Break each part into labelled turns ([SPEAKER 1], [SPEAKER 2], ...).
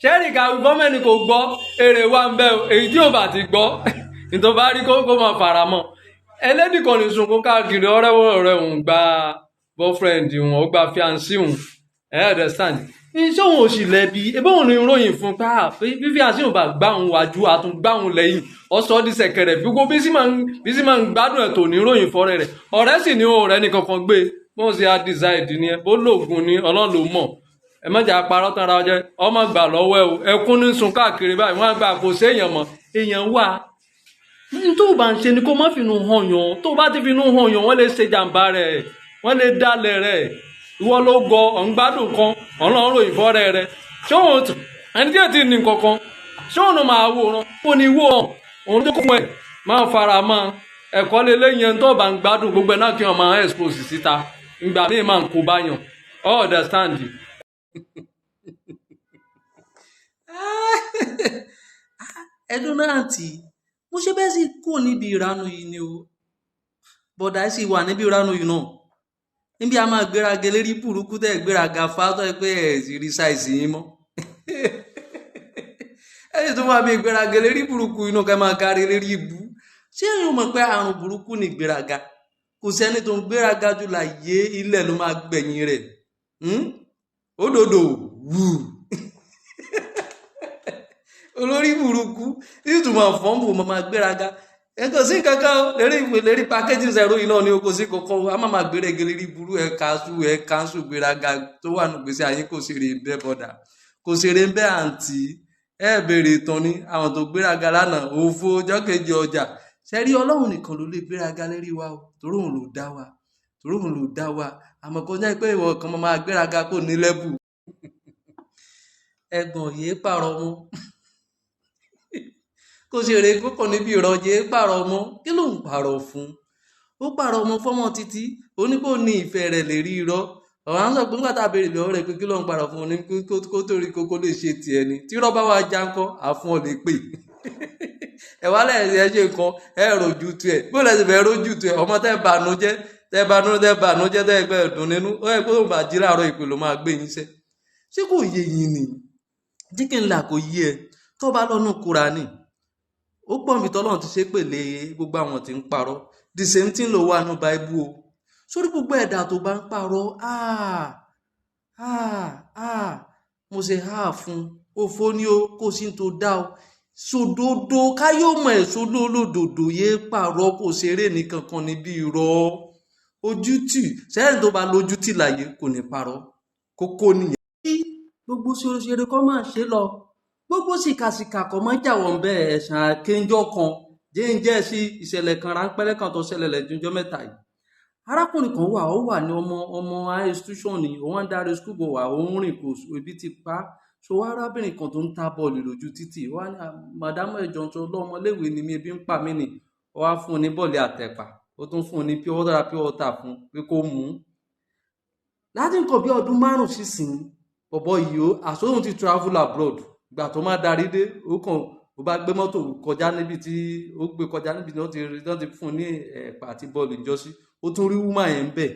[SPEAKER 1] ṣẹ́ẹ̀rì ká gọ́ọ̀mẹ̀ntì kò gbọ́ èrè wa ń bẹ èyí tí ò bá ti gbọ́ nítorí bá rí kó máa fara mọ́ ẹlẹ́dì kan ní sunkún káàkiri ọ̀rẹ́ òun gba boyfriend wọn ó gba fiancé òun understand iṣẹ́ òun ò sì lẹ́bi ebí òun ní ròyìn fún pé bí fiancé òun bá gbá òun wájú àtúngbá òun lẹ́yìn ọ̀sọ́ di sẹ̀kẹ̀rẹ̀ bí bí sì máa ń gbádùn ẹ̀ tó ní ròyìn fọ́rẹ́ rẹ̀ ọ̀rẹ́ sì ní ọ̀rẹ́ nìkan kan gbé bóun ṣe á decide ni ẹ bó lóògùn ni Ọlọ́run ló mọ̀ ẹ má jà parọ́ tán ra ọjọ́ ọmọ gbà lọ́wọ́ ẹ o ẹkún ní sun káàkiri báyìí wọ́n á gbà kò sí èèyàn mọ́ èèyàn wà tó bá ń ṣe ni kó má finú hàn yàn tó bá ti finú hàn yàn wọ́n lè ṣe jàǹbá rẹ̀ wọ́n lè dalẹ̀ rẹ̀ ìwọ ló gọ ọ̀ngbádùn kan Ọlọ́run ìfọ́rẹ́ rẹ̀ ṣé òun ẹni tí ò ti ní kankan ṣé òun máa wòran ó ní wò hàn òun tó kún ẹ̀ máa fara mọ́ ẹ̀kọ́ lélẹ́yìn ẹni tó bá ń gbádùn gbogbo ẹ̀ náà kí wọ́n máa expose síta ìgbà míì máa ń kó báyàn understand.
[SPEAKER 2] ẹdún náà àǹtí mo ṣe bẹ́ẹ̀ sì kú níbi ìranu yìí ni o bọ̀dà sì wà níbi ìranu yìí náà níbi a máa gbéraga lérí burúkú tẹ́ gbéraga fátọ́ ẹ pé ẹ̀ sì rí ṣáìsì yín mọ́ ẹ sì tún máa bí gbéraga lérí burúkú inú kẹ́ máa kárí lérí ibú ṣé èèyàn mọ̀ pé àrùn burúkú ni gbéraga kò sẹ́ni tó ń gbéraga jù láyé ilẹ̀ ló máa gbẹ̀yìn rẹ̀ òdòdó wù olórí burúkú nítumọ̀ fọ́nbù máa gbéraga ẹ̀kọ́ sí kankan lérí pákéjì zero yìí náà ni o kò sí kankan a máa gbéraga lérí burú kánṣu gbéraga tó wà ní gbèsè ayé kò sí rè ń bẹ́ bọ́dà kò sí rè ń bẹ́ àǹtí ẹ bèrè ìtàn ni àwọn tó gbéraga lánàá òfo ọjọ́ kejì ọjà ṣẹ́rí Ọlọ́run nìkan ló lè gbéraga lérí wa o torí òun ló dá wa àmọ́ kò jẹ́ pé ìwọ kan máa gbéraga kò ní lẹ́bù ẹ̀gbọ́n yìí pààrọ̀ wọn kò sì rè kókò níbi ìrọ̀jẹ́ pààrọ̀ ọmọ kí ló ń pààrọ̀ fún ó pààrọ̀ ọmọ fọ́mọ títí oníbò ní ìfẹ́ rẹ̀ lè rí irọ́ ọ̀rọ̀ à ń sọ pé nígbà tá a béèrè lọ́wọ́ rẹ̀ pé kí ló ń pààrọ̀ fún ọ ní kó torí kókó lè ṣe tiẹ̀ ni tí rọ́bà wa já ń kọ́ àfún ọ lè pè ẹ̀wá lẹ́yìn ẹ̀ ṣe nǹkan ẹ̀ rojú tu ẹ̀ bó lẹ́sìn fẹ́ rojú tu ẹ̀ ọmọ tẹ́ bànújẹ́ tẹ́ ẹgbẹ́ dùn nínú ó yẹ kó tó bá jí láàárọ̀ ìpè ló máa gbé yín iṣẹ́ ṣé kò yé yín ni díkìnlá kò yí ẹ tó bá lọ́nu Kùránì ó pọ̀ mi tọ́lọ́run ti ṣe pèlè gbogbo àwọn tí ń parọ́ the same thing ló wà ní Báíbù o sórí gbogbo ẹ̀dá tó bá ń parọ́ mo ṣe fún òfò ni o kò sí tó dá o sòdodo káyọ̀mọ̀ ẹ̀ sódò olódodo yé parọ́ kò ṣeré nìkan kan níbi irọ́ ojútì sẹ́yìn tó bá lójútì láyé kò ní parọ́ kókó nìyẹn. gbogbo ṣeré kọ́ máa ṣe lọ gbogbo sìkàsìkà kọ́ máa jàwọ́ ń bẹ́ ẹ̀sán akéńjọ́ kan jẹ́ǹjẹ́ sí ìṣẹ̀lẹ̀ kan ráńpẹ́lẹ́ kan tó ṣẹlẹ̀ lẹ́jọ́jọ́ mẹ́ta yìí arákùnrin kan wà ó wà ní ọmọ high institution ni òun ń darí school bọ̀ wà òun rìn kò ebi ti pa so arábìnrin kan tó ń ta bọ́ọ̀lù lójú títì wá ní màdámù ẹ̀jọ̀ tó lọ́mọléèwé ni mi ebi ń pa mí nì ó wá fún un ní bọ́ọ̀lù àtẹ̀pà ó tún fún un ní pure water fún pé kó mú un láti nǹkan bí ọdún 5 sísìn bọ̀bọ̀ yìí ó àsóhun ti travel abroad gbà tó máa darí dé ó bá gbé mọ́tò kọjá níbi tí ó gbé kọjá níbi tí wọ́n ti fún un ní ẹ̀pà àti bọ́ọ̀lù ìjọsí ó tún rí wúmà yẹn ń bẹ̀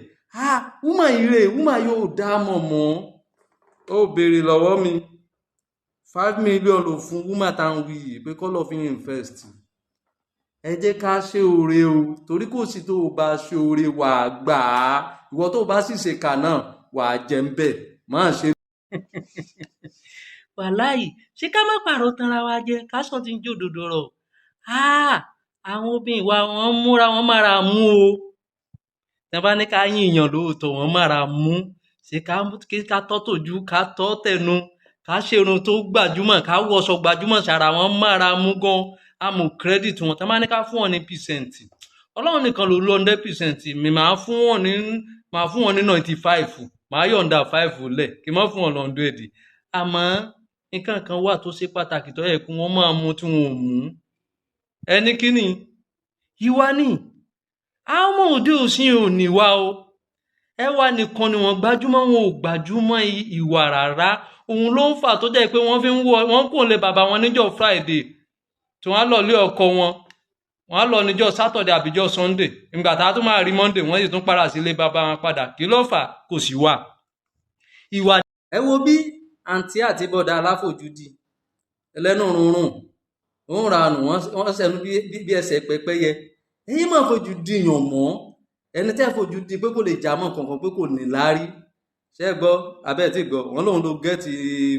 [SPEAKER 2] wúmà yìí rè wúmà yóò dá mọ̀ mọ́ ó béèrè lọ́wọ́ mi 5 million ló fún wúmà táwọn wí yìí pé kọ́ lọ́ọ́ fi invest ẹ jẹ́ ká ṣe oore o torí kò sí tó o bá ṣe oore wà á gbà á ìwọ tó o bá sì ṣe kà náà wà á jẹ ń bẹ̀ máa ṣe.
[SPEAKER 3] wàláì ṣé ká má pààrọ̀ tanra wa jẹ ká sọ ti ń jó òdodo rọ àwọn obìnrin wa wọn múra wọn mára mú o tẹ́bá ní ká yíyan lóòótọ́ wọn mára mú ṣé ká tọ́ tòjú ká tọ́ tẹnu ká ṣerun tó gbajúmọ̀ ká wọṣọ gbajúmọ̀ sára wọn mára mú gan àmọ́ credit wọn tẹ́bá ní ká fún wọn ní percent Ọlọ́run nìkan ló lọ 100% mi máa fún wọn ní 95 máa yọ̀ǹda 5 lẹ̀ kí n má fún wọn 100 àmọ́ nǹkan kan wà tó ṣe pàtàkì tó yẹ kí wọ́n máa mú tí wọn ò mú ẹni kíni ìwà ni àwọn ọmọ òde òsín ò níwà o ẹwà nìkan ni wọ́n gbájúmọ́ wọn ò gbájúmọ́ ìwà rárá òun ló ń fà tó jẹ́ pé wọ́n kò lè bàbá wọn níjọ́ Friday tí wọ́n á lọ lé ọkọ wọn á lọ níjọ́ Saturday àbíjọ́ Sunday ìgbà tá a tún máa rí Monday wọ́n sì tún padà sílé bàbá wọn padà kí ló fà kò sí wà ìwà
[SPEAKER 2] ẹ wo bí àǹtí àti bọ́dà aláfojúdi ẹlẹ́nu rúnrún òun ranù wọ́n sẹ́nu bí ẹsẹ̀ pẹ́pẹ́yẹ èyí máa fojú dìyàn mọ́ ẹni tẹ́ fojú di pé kò lè já mọ́ kankan pé kò ní láárí ṣé gbọ́ abẹ́ẹ̀ tí gbọ́ wọ́n lòun ló gẹ́ẹ̀tì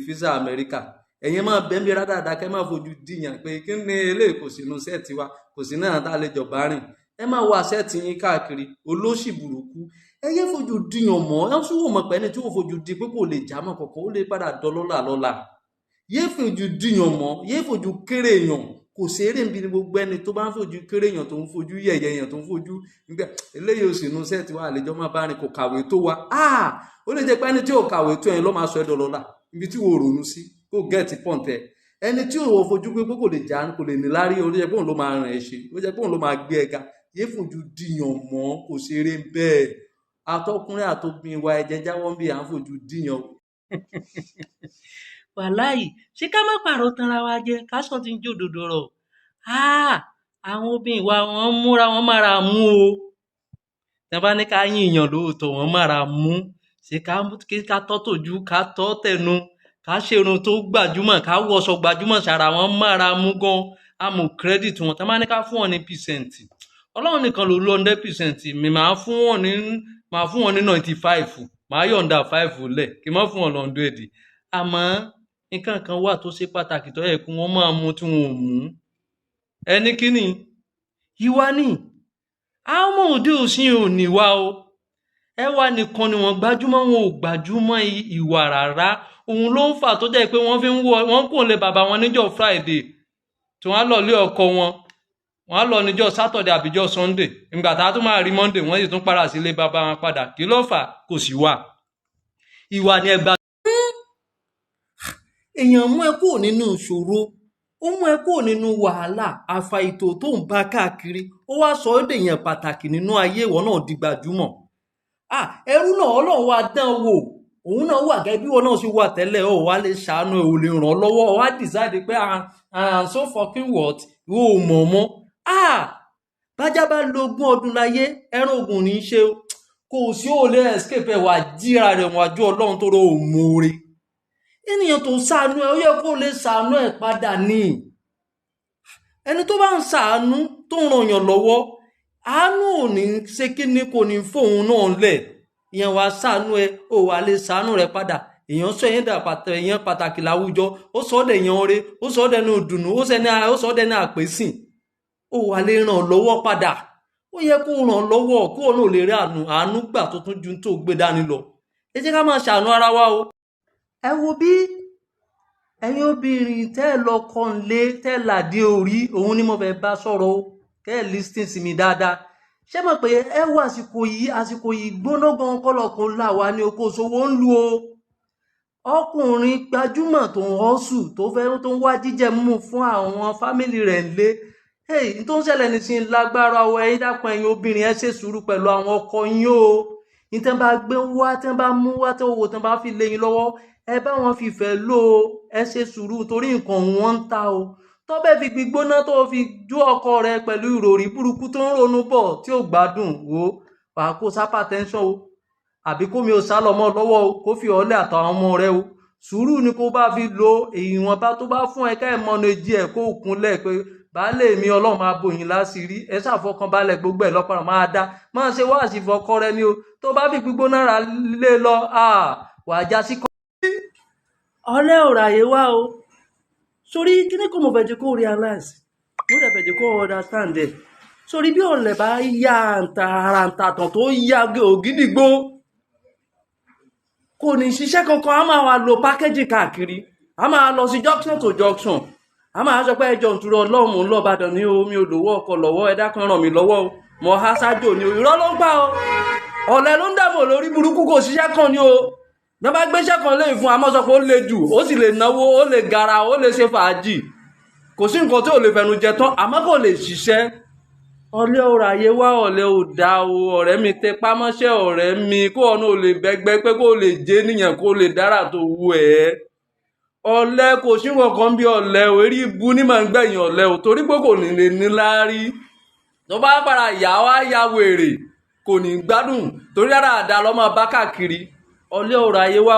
[SPEAKER 2] físà Amẹ́ríkà ẹ̀yin máa bẹ́ẹ̀ bí rádàdà kẹ́ máa fojú dìyàn pé kí ni eléyìí kò sínú sẹ́ẹ̀tì wa kò sí náà tá a lè jọba rìn ẹ máa wá sẹ́ẹ̀tì yín káàkiri olóṣì burúkú ẹ yé fojú dìyàn mọ́ ẹ tún wò mọ̀ pé ẹni tí ò fojú di pé kò lè já mọ́ kankan ó lè padà dọlọ́là lọ́la yé fojú dìyàn mọ́ yé fojú kéré èèyàn kò ṣeré níbi gbogbo ẹni tó bá ń fojú kéré èèyàn tó ń fojú yẹ̀yẹ̀ èèyàn tó ń fojú nígbà eléyìí ò sì nu sẹ́ẹ̀tì wa àlejò máa bá rìn kò kàwé tó wa ó lè jẹ́ pé ẹni tí ò kàwé tó ẹ̀yin ló máa sọ ẹ́ dọlọ́là ibi tí wò ronú sí kó gẹ́ẹ̀tì pọ̀ǹtẹ̀ ẹni tí ò fojú pé kò lè já kò lè ní láárí ó jẹ́ pé òun ló máa rìn ẹ́ ṣe ó jẹ́ pé òun ló máa gbé ẹ ga yé fojú dìyàn mọ́ kò ṣeré bẹ́ẹ̀ atọ́kùnrin àtobìnrin wa ẹ̀jẹ̀ jáwọ́ ń bí à ń fojú dìyàn.
[SPEAKER 3] wàláì ṣé ká má pààrọ̀ tanra wa jẹ ká sọ ti ń jòdòdò rọ̀ àwọn obìnrin wa wọ́n múra wọ́n mára mú o tí wọ́n bá ní ká yíyan lóòótọ́ wọ́n mára mú ṣé ká tọ́ tòjú ká tọ́ tẹnu ká ṣerun tó gbajúmọ̀ ká wọṣọ gbajúmọ̀ sára wọn mára mú gan amò credit wọn tí wọ́n bá ní ká fún wọn ní pìsẹ̀ǹtì ọlọ́run nìkan ló lọ 100% mi máa fún wọn ní 95 máa yọ̀ǹda 5 lẹ̀ kí n má fún wọn lọ 100 àmọ́ nǹkan kan wà tó ṣe pàtàkì tó yẹ kí wọ́n máa mú tí wọn ò mú ẹni kíni ìwà ni àwọn ọmọ òde òsín ò níwà o ẹwà nìkan ni wọ́n gbájúmọ́ wọn ò gbájúmọ́ ìwà rárá òun ló ń fà tó jẹ́ pé wọ́n kò lè bàbá wọn níjọ́ Friday tí wọ́n á lọ lé ọkọ wọn á lọ níjọ́ Saturday àbíjọ́ Sunday ìgbà tá a tún máa rí Monday wọ́n sì tún padà sílé bàbá wọn padà kí ló fà kò sí wà ìwà ni ẹgbà.
[SPEAKER 2] èèyàn mú ẹ kúrò nínú ìṣòro ó mú ẹ kúrò nínú wàhálà àfàìtò tó ń bá káàkiri ó wá sọ ọ́ dèèyàn pàtàkì nínú ayé ìwọ náà di gbajúmọ̀ ẹrú náà Ọlọ́run wá dán wò òun náà wà gẹ́gẹ́ bí wọn náà ṣe wà tẹ́lẹ̀ ó wá lè ṣàánú ẹ ò lè ràn ọ́ lọ́wọ́ ó wá decide pé so fucking what ìwọ ò mọ̀ mọ́ bájá bá lo 20 ọdún láyé ẹran ogun ní í ṣe kò sí ò lè escape ẹ wà jíra rẹ̀ wájú Ọlọ́run tó rọ òmòore ènìyàn tó ṣàánú ẹ ó yẹ kó lè ṣàánú ẹ padà ní ẹni tó bá ń ṣàánú tó ń ràn yàn lọ́wọ́ àánú ò ní ṣe kí ni kò ní fóun náà lẹ̀ ìyẹn wàá ṣàánú ẹ ó wà lè ṣàánú rẹ padà èèyàn sọ èèyàn pàtàkì láwùjọ ó sọ ọ́ dẹ̀yàn ọrẹ ó sọ ọ́ dẹnu ìdùnnú ó sọ ọ́ dẹnu àpèsìn ó wà lè ràn lọ́wọ́ padà ó yẹ kó ràn lọ́wọ́ kó o náà lè rí àánú gbà tó tún ju tó gbé dání lọ ẹ jẹ́ ká máa ṣàánú ara wa o. ẹ wo bí ẹ̀yin obìnrin tẹ́ ẹ lọ kọ́ńlé tẹ́ ẹ làdí orí òun ni mo fẹ́ bá sọ̀rọ̀ o kẹ́ ẹ lísìn sí mi dáadáa ṣé mọ̀ pé ẹ wo àsìkò yìí gbóná gan kọ́lọ̀kùn là wá ní oko ṣòwò ń lu o ọkùnrin gbajúmọ̀ tó ń họ́sù tó ń wá jíjẹ mú fún àwọn fámìlì rẹ̀ ńlé tó ń ṣẹlẹ̀ nísìnyí lágbára o ẹ̀yin dákun ẹ̀yin obìnrin ẹ ṣe sùúrù pẹ̀lú àwọn ọkọ yín o ìtàn bá gbé wá tán bá mú wá tó wò tán bá fi lé yín lọ́wọ́ ẹ bá wọn fìfẹ́ lò ó ẹ ṣe sùúrù torí nǹkan wọn ń ta o tọ́bẹ̀ fi gbígbóná tó fi jú ọkọ rẹ pẹ̀lú ìròrí burúkú tó ń ronú bọ̀ tí ò gbádùn wò wàá kó sápá tẹ́ńṣọ̀n o àbí kó mi ò sá lọ́mọ lọ́wọ́ o kó fi ọ̀lẹ́ àtàwọn ọmọ rẹ o sùúrù ni kó bá fi lo ìwọ̀nba tó bá fún ẹ ká ẹ̀ mọ́nà ejì ẹ̀ kó kúnlẹ̀ pé baálé mi Ọlọ́run máa bòyìn láṣìírí ẹ ṣàfọkànbalẹ̀ gbogbo ẹ̀ lọ́pàá máa dá máa ṣe wáàsí fọkọ rẹ ni o tó bá fi gbígbóná ra lé lọ wàá já sí kọ́. ọ̀lẹ́ ò ráyè wá o sórí kíní kò mọ̀ fẹ́ jẹ́ kó realize mo dẹ̀ fẹ́ jẹ́ kó understand ẹ̀ sórí bí ọ̀lẹ́ bá yá àràǹtàtàn tó yá ògídìgbò kò ní ṣiṣẹ́ kankan a máa wá lo pákéjì káàkiri a máa lọ sí junction to junction a máa sọ pé ẹjọ́ ìtura Ọlọ́run mò ń lọ Ìbàdàn ní omi olówó ọkọ̀ lọ́wọ́ ẹ dákun ràn mí lọ́wọ́ o mọ̀ ha ṣáájò ni irọ́ ló ń pa o ọ̀lẹ́ ló ń dàbò lórí burúkú kò ṣiṣẹ́ kan ni o bí wọ́n bá gbéṣẹ́ kan lè fún àmọ́ sọ pé ó le jù ó sì lè náwó ó lè gara ó lè ṣe fàájì kò sí nǹkan tí ò lè fẹnu jẹ tán àmọ́ kò lè ṣiṣẹ́ ọ̀lẹ́ ò ráyé wá ọ̀lẹ́ ò dá o ọ̀rẹ́ mi tẹ pámọ́ṣẹ́ ọ̀rẹ́ mi kó ọ̀nà ò lè bẹ́gbẹ́ pé kó lè jẹ́ nìyẹn kó lè dára tó wù ẹ́ ọ̀lẹ́ kò sí nǹkan bí ọ̀lẹ́ ò eré ibú ní màá ń gbẹ̀yìn ọ̀lẹ́ ò torí pé kò ní lè ní láárí tó bá padà yà wá ya wèrè kò ní gbádùn torí dára àdá lọ́mọ bá káàkiri ọ̀lẹ́ ò ráyé wá